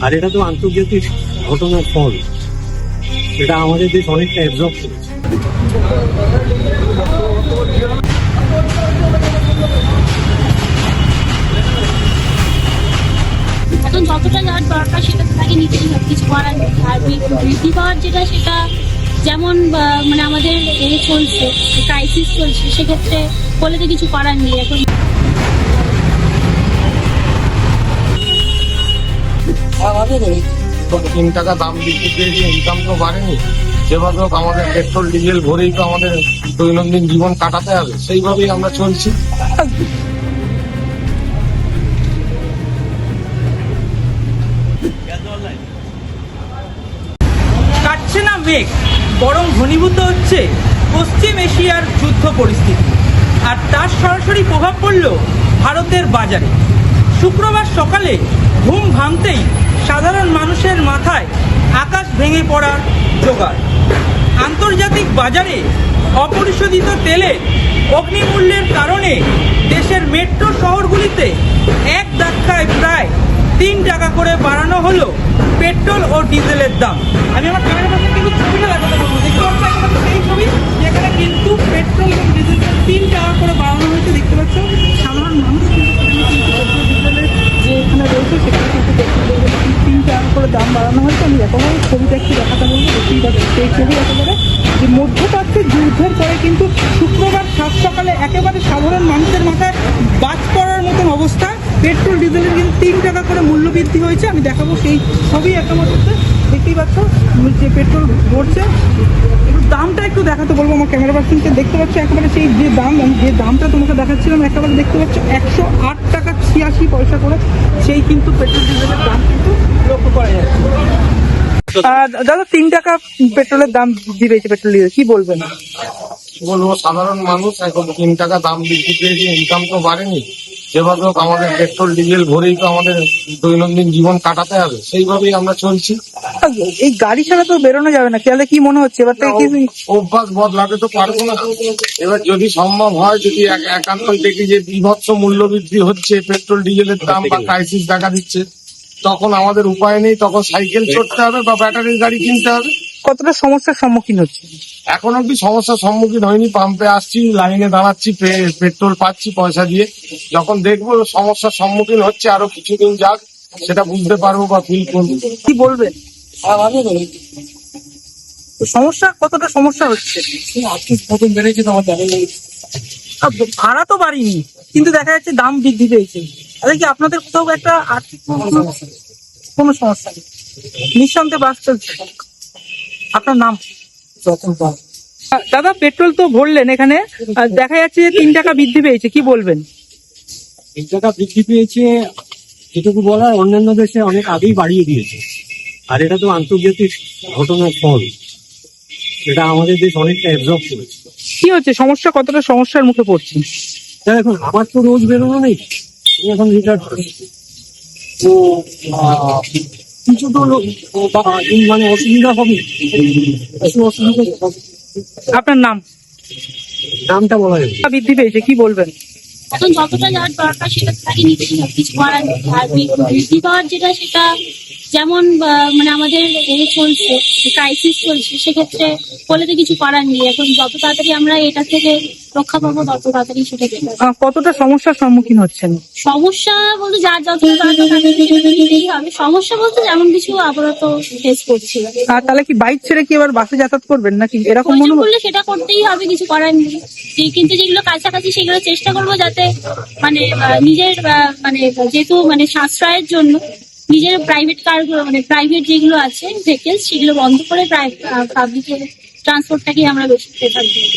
আর এটা তো আন্তর্জাতিক ঘটনার ফল। এটা আমাদের দেশ অনেকটা অ্যাবজর্ব করেছে। এখন যতটা যাওয়ার দরকার সেটা তাকে নিতেই হবে, কিছু করার নেই। আর বৃদ্ধি পাওয়ার যেটা সেটা যেমন মানে আমাদের চলছে, ক্রাইসিস চলছে, সেক্ষেত্রে বলে তো কিছু করার নেই এখন। তিন টাকা দাম বৃদ্ধি পেয়েছে, ইনকাম তো বাড়েনি। যেভাবে হোক আমাদের পেট্রোল ডিজেল ভরেই তো আমাদের দৈনন্দিন জীবন কাটাতে হবে, সেইভাবেই আমরা চলছি। কাটছে না মেঘ, বরং ঘনীভূত হচ্ছে পশ্চিম এশিয়ার যুদ্ধ পরিস্থিতি, আর তার সরাসরি প্রভাব পড়ল ভারতের বাজারে। শুক্রবার সকালে ঘুম ভাঙতেই সাধারণ মানুষের মাথায় আকাশ ভেঙে পড়ার জোগাড়। আন্তর্জাতিক বাজারে অপরিশোধিত তেলের অগ্নিমূল্যের কারণে দেশের মেট্রো শহরগুলিতে এক ধাক্কায় প্রায় 3 টাকা করে বাড়ানো হলো পেট্রোল ও ডিজেলের দাম। আমি আমার ক্যামেরা পাশে কিন্তু ছবিটা লাগাতে বলবো, দেখতে পাচ্ছ এই ছবি, যেখানে কিন্তু পেট্রোল এবং ডিজেল 3 টাকা করে বাড়ানো হয়েছে। দেখতে পাচ্ছ সাধারণ মানুষ কিন্তু পেট্রোল ডিজেলের যে এখানে রয়েছে সেখানে কিন্তু পেট্রোল ডিজেলের 3 টাকা করে দাম বাড়ানো হয়েছে। আমি একেবারে ছবিটা একটু দেখাতে বলবো, দেখতেই পাচ্ছি সেই ছবি একেবারে যে মধ্যপ্রাচ্যের যুদ্ধের পরে কিন্তু শুক্রবার সাত সকালে একেবারে সাধারণ মানুষের মাথায় বাজ পড়ার মতন অবস্থা। পেট্রোল ডিজেলের কিন্তু 3 টাকা করে মূল্য বৃদ্ধি হয়েছে। আমি দেখাবো সেই ছবি একেবারে, দেখতেই পাচ্ছ যে পেট্রোল ভরছে। দামটা একটু দেখাতে বলবো আমার ক্যামেরা পার্সনকে। দেখতে পাচ্ছ একেবারে সেই যে দাম, আমি যে দামটা তোমাকে দেখাচ্ছিলাম একেবারে দেখতে পাচ্ছ 108 টাকা 86 পয়সা করে সেই কিন্তু পেট্রোল ডিজেলের দাম কিন্তু লক্ষ্য করা যাচ্ছে। দাদা 3 টাকা পেট্রোলের দাম বৃদ্ধি পেয়েছে, পেট্রোল ডিজেল কি বলবেন? বলবো সাধারণ মানুষ এখন 3 টাকা দাম বৃদ্ধি পেয়েছে, ইনকাম তো বাড়েনি। যেভাবে হোক আমাদের পেট্রোল ডিজেল ভরেই তো আমাদের দৈনন্দিন জীবন কাটাতে হবে, সেইভাবেই আমরা চলছি। এই গাড়ি ছাড়া তো বেরোনো যাবে না, তাহলে কি মনে হচ্ছে এবার থেকে কি অভ্যাস বদলাতে তো পারবো না। এবার যদি সম্ভব হয়, যদি একান্তই দেখি যে বিভৎস মূল্য বৃদ্ধি হচ্ছে পেট্রোল ডিজেলের দাম বা ক্রাইসিস দেখা দিচ্ছে, তখন আমাদের উপায় নেই, তখন সাইকেল চড়তে হবে বা ব্যাটারির গাড়ি কিনতে হবে। কতটা সমস্যার সম্মুখীন হচ্ছে? এখন অব্দি সমস্যার সম্মুখীন হয়নি, পাম্পে আসছি, লাইনে দাঁড়াচ্ছি, পেট্রোল পাচ্ছি পয়সা দিয়ে। যখন দেখবো সমস্যার সম্মুখীন হচ্ছে, আরো কিছুদিন যাক, সেটা বুঝতে পারবো বা ফিল করবো। কি বলবেন? সমস্যা কতটা সমস্যা হচ্ছে? বেড়েছে তো আমার জানা নেই। ভাড়া তো বাড়িনি, কিন্তু দেখা যাচ্ছে দাম বৃদ্ধি পেয়েছে। তাহলে কি আপনাদের কোথাও একটা আর্থিক কোনো সমস্যা নেই? নিঃসন্দেহে বাস চলছে। আপনার নাম? দাদা পেট্রোল তো ভরলেন এখানে, দেখা যাচ্ছে যে 3 টাকা বৃদ্ধি পেয়েছে, কি বলবেন? 3 টাকা বৃদ্ধি পেয়েছে, যেটুকু বলার অন্যান্য দেশে অনেক আগেই বাড়িয়ে দিয়েছে। আর এটা তো আন্তর্জাতিক ঘটনার ফল। এটা আমাদের দেশ অনেকটা অ্যাবজর্ব করেছে। কি হচ্ছে সমস্যা, কতটা সমস্যার মুখে পড়ছি? এখন আমার তো রোজ বেরোনো নেই, আমি এখন রিটায়ার্ড করেছি, তো কিছু তো মানে অসুবিধা হবে, কিছু অসুবিধা হবে। আপনার নাম? নামটা বলা যাবে। বৃদ্ধি পেয়েছে, কি বলবেন? এখন যতটা যাওয়ার দরকার সেটা তাকে নিতেই হবে, কিছু করার নেই। আর বৃদ্ধি পাওয়ার যেটা সেটা যেমন মানে আমাদের চলছে, ক্রাইসিস চলছে, সেক্ষেত্রে বলে তো কিছু করার নেই। এখন যত তাড়াতাড়ি আমরা এটা থেকে রক্ষা পাবো তত তাড়াতাড়ি সেটা বেটার। কতটা সমস্যার সম্মুখীন হচ্ছেন? সমস্যা বলতে যার যত নিতেই হবে। সমস্যা বলতে যেমন কিছু আপাতত ফেস করছি। তাহলে কি বাইক ছেড়ে কি এবার বাসে যাতায়াত করবেন নাকি এরকম মনে হয়? করলে সেটা করতেই হবে, কিছু করার নেই। কিন্তু যেগুলো কাছাকাছি সেগুলো চেষ্টা করবো যাতে মানে নিজের মানে যেহেতু মানে সাশ্রয়ের জন্য নিজের প্রাইভেট কার মানে প্রাইভেট যেগুলো আছে ভেহিকেলস সেগুলো বন্ধ করে পাবলিক ট্রান্সপোর্টটাকে আমরা বেশি প্রেফার করি।